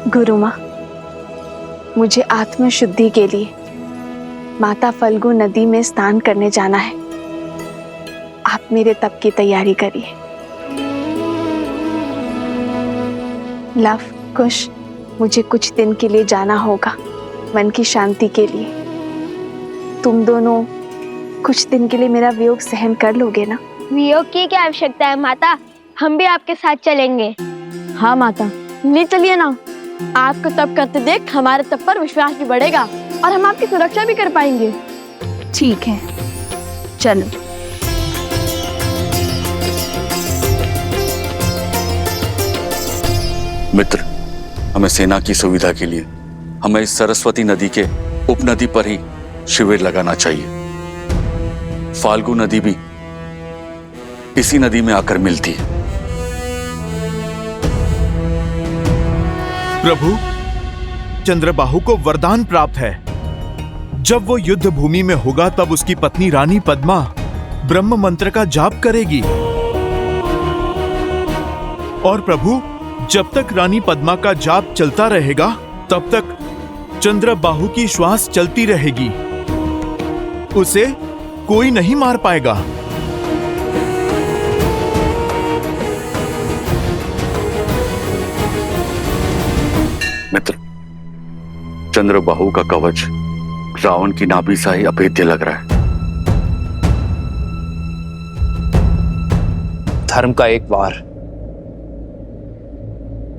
गुरु माँ, मुझे आत्म शुद्धि के लिए माता फल्गु नदी में स्नान करने जाना है। आप मेरे तप की तैयारी करिए। लव, कुश, मुझे कुछ दिन के लिए जाना होगा, मन की शांति के लिए। तुम दोनों कुछ दिन के लिए मेरा वियोग सहन कर लोगे ना? वियोग की क्या आवश्यकता है माता, हम भी आपके साथ चलेंगे। हाँ माता, ले चलिए ना। आपको तप करते देख हमारे तप पर विश्वास भी बढ़ेगा और हम आपकी सुरक्षा भी कर पाएंगे। ठीक है, चलो। मित्र, हमें सेना की सुविधा के लिए हमें इस सरस्वती नदी के उपनदी पर ही शिविर लगाना चाहिए। फाल्गु नदी भी इसी नदी में आकर मिलती है। प्रभु, चंद्रबाहु को वरदान प्राप्त है। जब वो युद्ध भूमि में होगा तब उसकी पत्नी रानी पद्मा ब्रह्म मंत्र का जाप करेगी। और प्रभु, जब तक रानी पद्मा का जाप चलता रहेगा तब तक चंद्रबाहु की श्वास चलती रहेगी। उसे कोई नहीं मार पाएगा। मित्र, चंद्रबाहु का कवच रावण की नाभि सा ही अभेद्य लग रहा है। धर्म का एक वार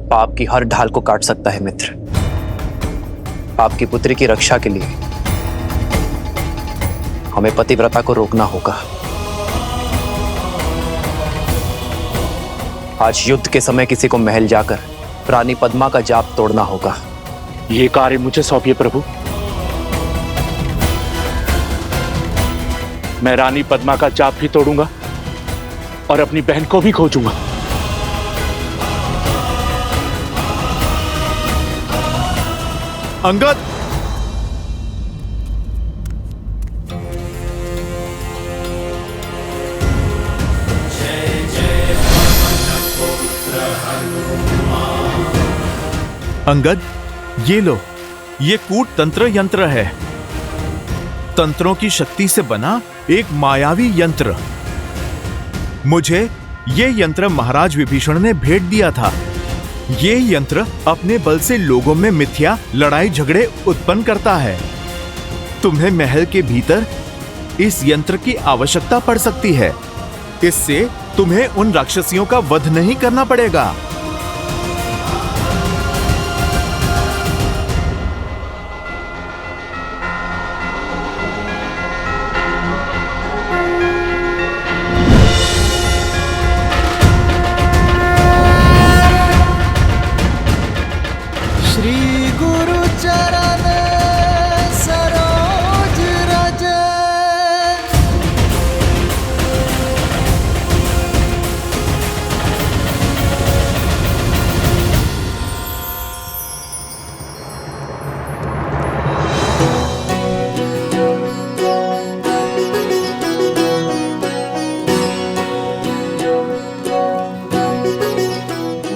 पाप की हर ढाल को काट सकता है। मित्र, आपकी पुत्री की रक्षा के लिए हमें पतिव्रता को रोकना होगा। आज युद्ध के समय किसी को महल जाकर रानी पद्मा का जाप तोड़ना होगा। ये कार्य मुझे सौंपिए प्रभु। मैं रानी पद्मा का जाप भी तोड़ूंगा और अपनी बहन को भी खोजूंगा। अंगद, अंगद, ये लो, ये कूट तंत्र यंत्र है। तंत्रों की शक्ति से बना एक मायावी यंत्र। मुझे ये यंत्र महाराज विभीषण ने भेंट दिया था। ये यंत्र अपने बल से लोगों में मिथ्या लड़ाई झगड़े उत्पन्न करता है। तुम्हें महल के भीतर इस यंत्र की आवश्यकता पड़ सकती है। इससे तुम्हें उन राक्षसियों का वध नहीं करना पड़ेगा।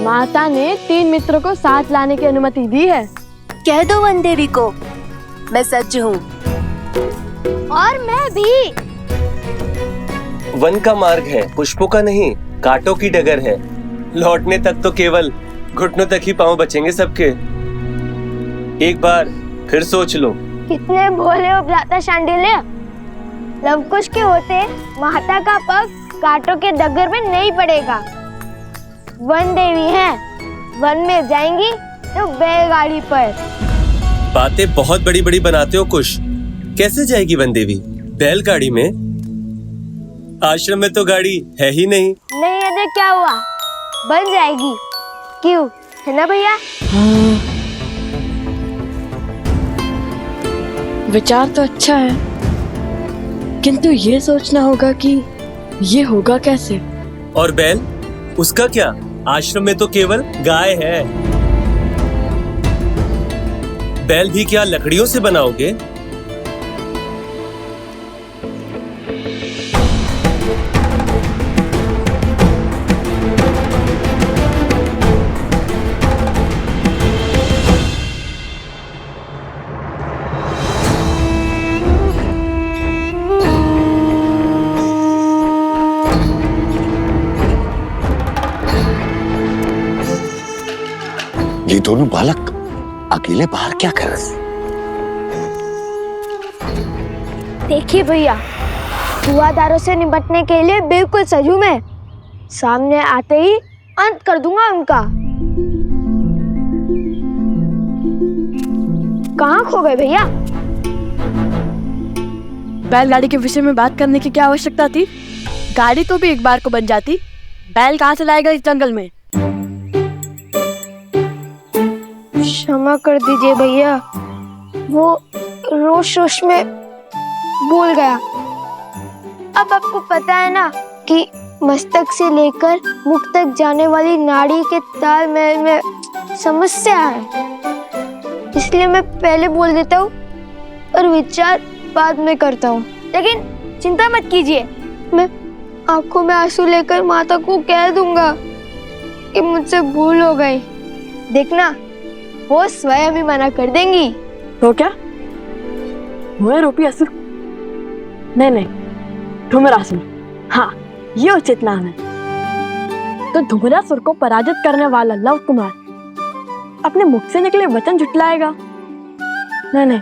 माता ने 3 मित्रों को साथ लाने की अनुमति दी है। कह दो वन देवी को मैं सज्ज हूँ। और मैं भी। वन का मार्ग है, पुष्पों का नहीं, कांटों की डगर है। लौटने तक तो केवल घुटनों तक ही पांव बचेंगे सबके। एक बार फिर सोच लो। कितने भोले हो भ्राता शांडिल्य। लवकुश के होते माता का पग कांटों के डगर में नहीं पड़ेगा। वन देवी हैं, वन में जाएंगी तो बैलगाड़ी पर। बातें बहुत बड़ी बड़ी बनाते हो कुश। कैसे जाएगी वन देवी बैलगाड़ी में? आश्रम में तो गाड़ी है ही नहीं। नहीं है तो क्या हुआ, बन जाएगी। क्यों, है ना भैया? विचार तो अच्छा है, किंतु ये सोचना होगा कि ये होगा कैसे। और बैल, उसका क्या? आश्रम में तो केवल गाय है। बैल भी क्या लकड़ियों से बनाओगे? ये दोनों बालक अकेले बाहर क्या कर रहे हैं? देखिए भैया, जुआदारों से निपटने के लिए बिल्कुल सजू मैं। सामने आते ही अंत कर दूंगा उनका। कहाँ खो गए भैया? बैलगाड़ी के विषय में बात करने की क्या आवश्यकता थी? गाड़ी तो भी एक बार को बन जाती। बैल कहाँ से लाएगा इस जंगल में? क्षमा कर दीजिए भैया, वो रोश रोश में भूल गया। अब आपको पता है ना कि मस्तक से लेकर मुख तक जाने वाली नाड़ी के तालमेल में समस्या है, इसलिए मैं पहले बोल देता हूँ और विचार बाद में करता हूँ। लेकिन चिंता मत कीजिए, मैं आंखों में आंसू लेकर माता को कह दूंगा कि मुझसे भूल हो गई। देखना, वो स्वयं ही मना कर देंगी। तो क्या वो है रूपी असुर? नहीं, धूम्रासुर। हाँ, ये उचित नाम है। तो धूम्रासुर को पराजित करने वाला लव कुमार अपने मुख से निकले वचन झुटलाएगा? नहीं।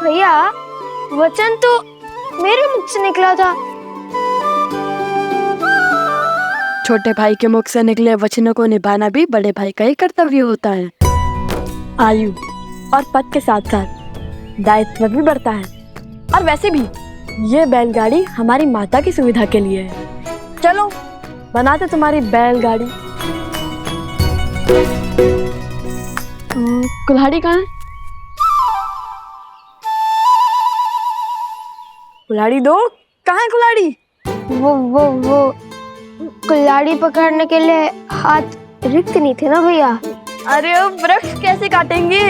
भैया, वचन तो मेरे मुख से निकला था। छोटे भाई के मुख से निकले वचनों को निभाना भी बड़े भाई का ही कर्तव्य होता है। आयु और पद के साथ साथ दायित्व भी बढ़ता है। और वैसे भी ये बैलगाड़ी हमारी माता की सुविधा के लिए है। चलो बनाते तुम्हारी बैलगाड़ी। कुल्हाड़ी कहाँ है? कुल्हाड़ी दो। कहाँ है कुल्हाड़ी? वो कुल्हाड़ी पकड़ने के लिए हाथ रिक्त नहीं थे ना भैया। अरे वो वृक्ष कैसे काटेंगे?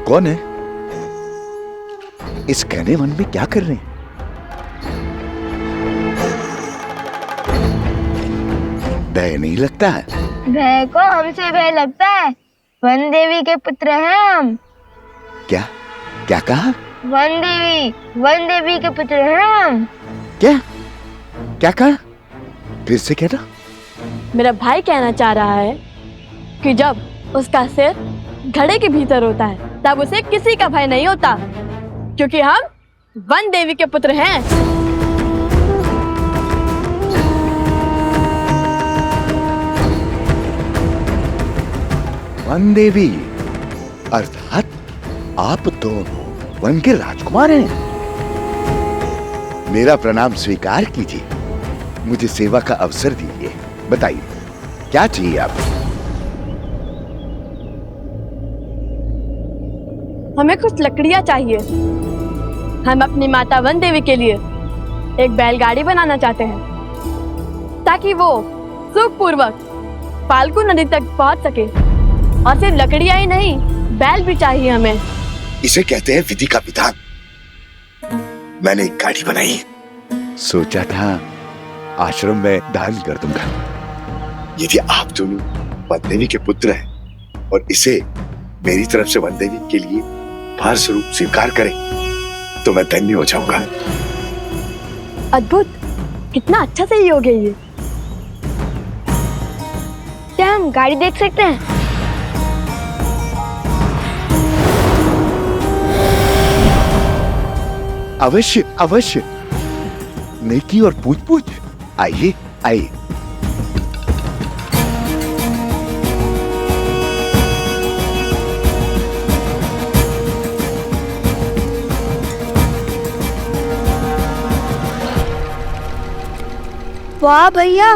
कौन है? इस घने वन में क्या कर रहे हैं? भय नहीं लगता है? भय को हमसे भय लगता है। वन देवी के पुत्र हैं हम। क्या क्या कहा? वन देवी के पुत्र हैं हम। क्या क्या कहा? फिर से कहना। मेरा भाई कहना चाह रहा है कि जब उसका सिर घड़े के भीतर होता है तब उसे किसी का भय नहीं होता, क्योंकि हम वन देवी के पुत्र हैं। वन देवी अर्थात आप दोनों वन के राजकुमार हैं। मेरा प्रणाम स्वीकार कीजिए, मुझे सेवा का अवसर दीजिए। बताइए क्या चाहिए आपको? हमें कुछ लकड़ियां चाहिए। हम अपनी माता वन देवी के लिए एक बैलगाड़ी बनाना चाहते हैं ताकि वो सुखपूर्वक फाल्गु नदी तक पहुंच सके। और सिर्फ लकड़ियां ही नहीं, बैल भी चाहिए हमें। इसे कहते हैं विधि का विधान। मैंने एक गाड़ी बनाई, सोचा था आश्रम में दान कर दूंगा। यदि आप दोनों वन देवी के पुत्र हैं और इसे मेरी तरफ से वन देवी के लिए भार स्वरूप स्वीकार करें तो मैं धन्य हो जाऊंगा। अद्भुत, कितना अच्छा सहयोग है ये। क्या हम गाड़ी देख सकते हैं? अवश्य अवश्य, नेकी और पूछ पूछ। आइए आइए। वाह भैया,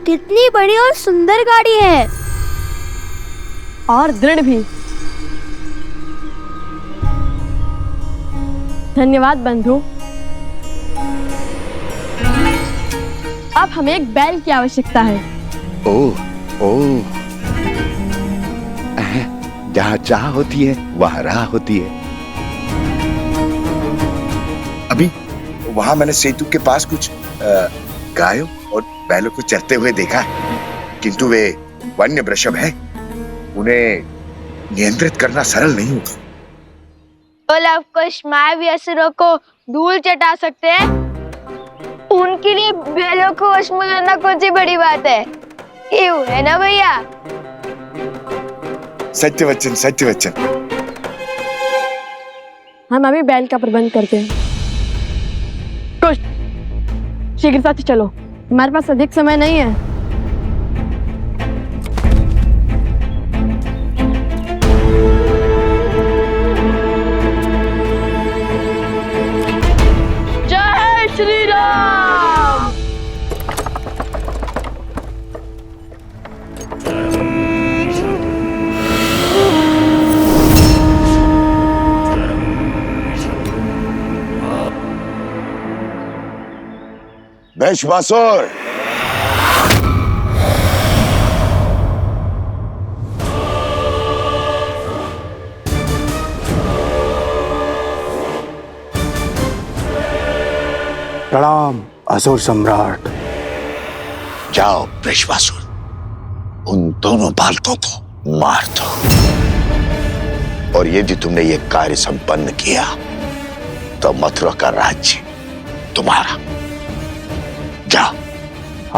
कितनी बड़ी और सुंदर गाड़ी है। और दृढ़ भी। धन्यवाद बंधु। अब हमें एक बैल की आवश्यकता है। ओह जहाँ चाह होती है वहाँ राह होती है। अभी वहां मैंने सेतु के पास कुछ गायों और बैलों को चरते हुए देखा है, किंतु वे वन्य वृषभ है, उन्हें नियंत्रित करना सरल नहीं होगा। तो लव कुश मायावी असुरों को धूल चटा सकते हैं, उनके लिए बैलों को वश में करना कौन सी बड़ी बात है? क्यों है ना भैया? सत्य वचन, सत्य वचन। हम अभी बैल का प्रबंध करते हैं। कुछ शीघ्रता से चलो, हमारे पास अधिक समय नहीं है। जय श्री राम। वैश्वासुर, प्रणाम असुर सम्राट। जाओ वैश्वासुर, उन दोनों बालकों को मार दो, और यदि तुमने ये कार्य संपन्न किया तो मथुरा का राज्य तुम्हारा। जाओ।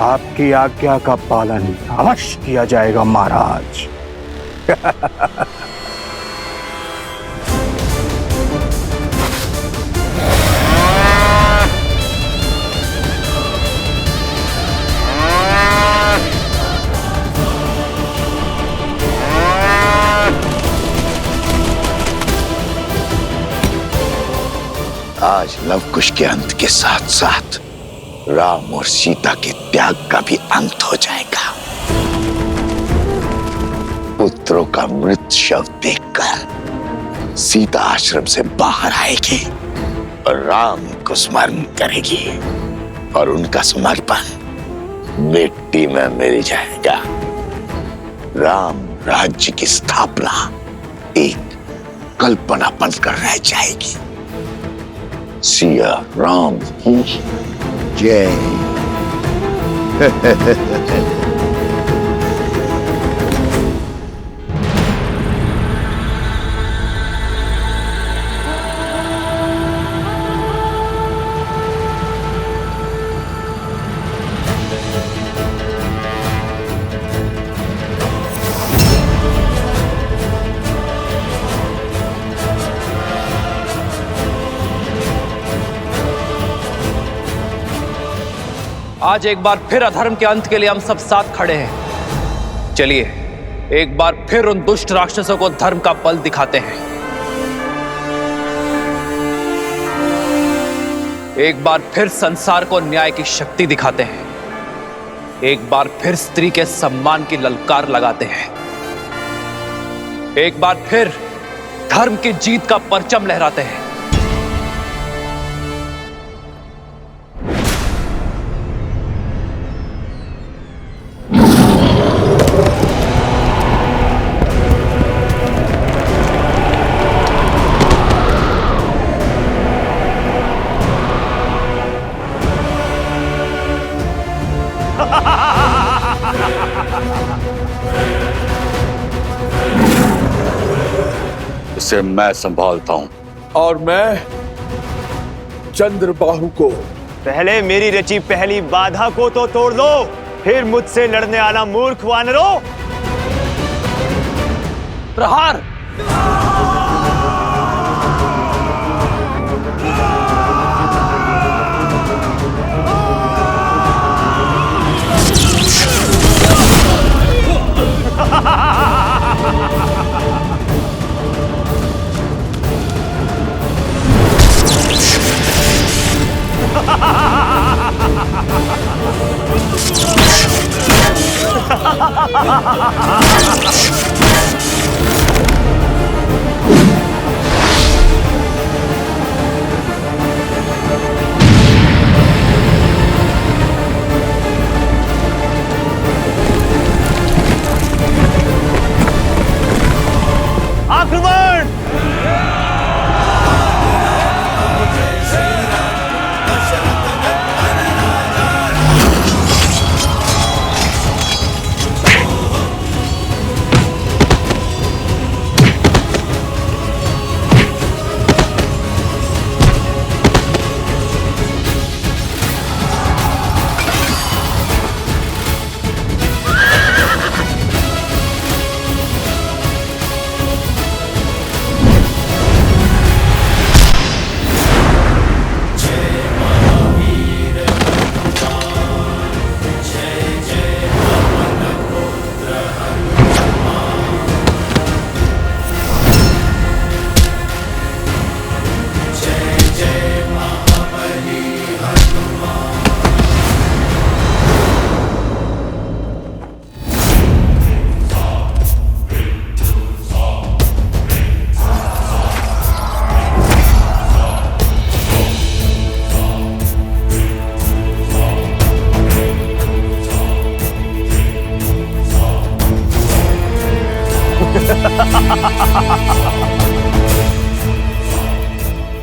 आपकी आज्ञा का पालन अवश्य किया जाएगा महाराज। आज लवकुश के अंत के साथ साथ राम और सीता के त्याग का भी अंत हो जाएगा। पुत्रों का मृत शव देखकर सीता आश्रम से बाहर आएगी और राम को स्मरण करेगी, और उनका समर्पण मिट्टी में मिल जाएगा। राम राज्य की स्थापना एक कल्पना बनकर रह जाएगी। सिया राम की जय। आज एक बार फिर अधर्म के अंत के लिए हम सब साथ खड़े हैं। चलिए एक बार फिर उन दुष्ट राक्षसों को धर्म का बल दिखाते हैं। एक बार फिर संसार को न्याय की शक्ति दिखाते हैं। एक बार फिर स्त्री के सम्मान की ललकार लगाते हैं। एक बार फिर धर्म की जीत का परचम लहराते हैं। इसे मैं संभालता हूं। और मैं चंद्रबाहु को। पहले मेरी रची पहली बाधा को तो तोड़ दो, फिर मुझसे लड़ने आना मूर्ख वानरों। प्रहार।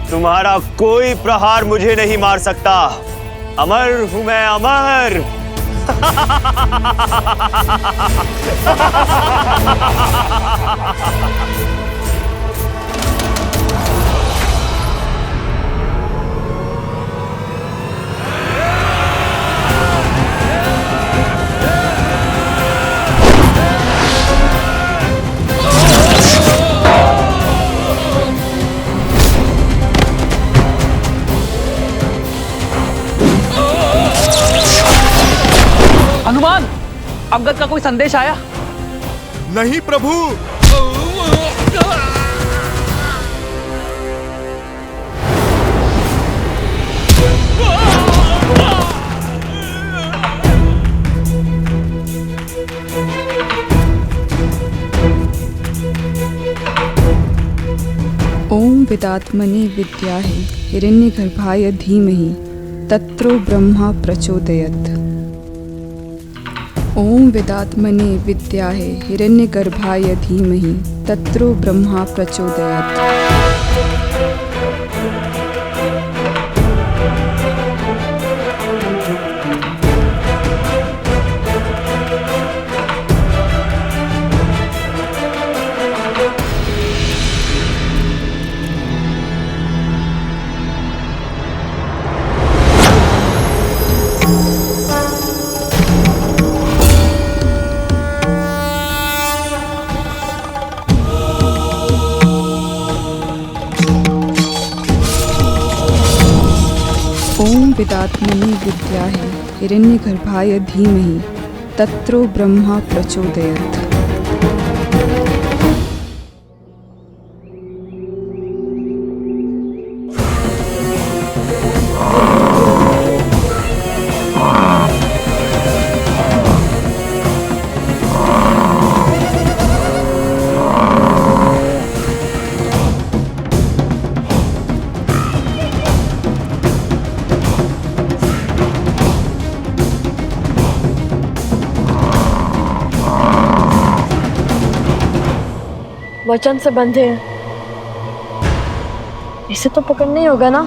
तुम्हारा कोई प्रहार मुझे नहीं मार सकता। अमर हूं मैं, अमर। हनुमान, अंगद का कोई संदेश आया? नहीं प्रभु। ओम विदात्मने विद्याहे हिरण्यगर्भाय धीमहि तत्रो ब्रह्मा प्रचोदयत्। ओम विदात्मने विद्याहे हिरण्यगर्भाय धीमहि तत्रो ब्रह्मा प्रचोदयात्। ओम विदात्मने विद्याहे हिरण्यगर्भाय धीमहि तत्रो ब्रह्मा प्रचोदयात्। वचन से बंधे हैं, इसे तो पकड़ना ही होगा ना।